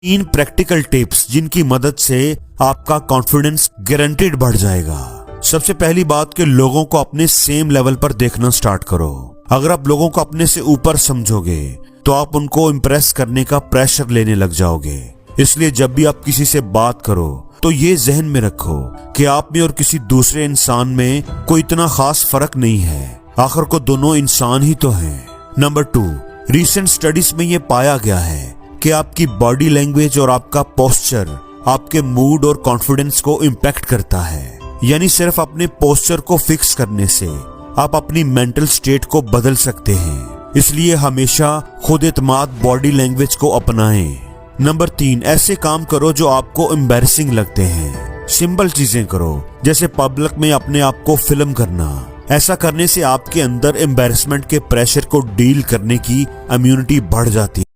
3 practical tips जिनकी मदद से आपका कॉन्फिडेंस गारंटेड बढ़ जाएगा। सबसे पहली बात कि लोगों को अपने सेम लेवल पर देखना स्टार्ट करो। अगर आप लोगों को अपने से ऊपर समझोगे तो आप उनको इम्प्रेस करने का प्रेशर लेने लग जाओगे। इसलिए जब भी आप किसी से बात करो तो ये जहन में रखो कि आप में और किसी दूसरे इंसान में कोई इतना खास फर्क नहीं है। आखिर को दोनों इंसान ही तो हैं। नंबर 2, रिसेंट स्टडीज में ये पाया गया है कि आपकी बॉडी लैंग्वेज और आपका पोस्चर आपके मूड और कॉन्फिडेंस को इम्पैक्ट करता है। यानी सिर्फ अपने पोस्चर को फिक्स करने से आप अपनी मेंटल स्टेट को बदल सकते हैं। इसलिए हमेशा खुद एतमाद बॉडी लैंग्वेज को अपनाएं। नंबर 3, ऐसे काम करो जो आपको एम्बैरेसिंग लगते हैं। सिंपल चीजें करो, जैसे पब्लिक में अपने आप को फिल्म करना। ऐसा करने से आपके अंदर एम्बैरेसमेंट के प्रेशर को डील करने की इम्यूनिटी बढ़ जाती है।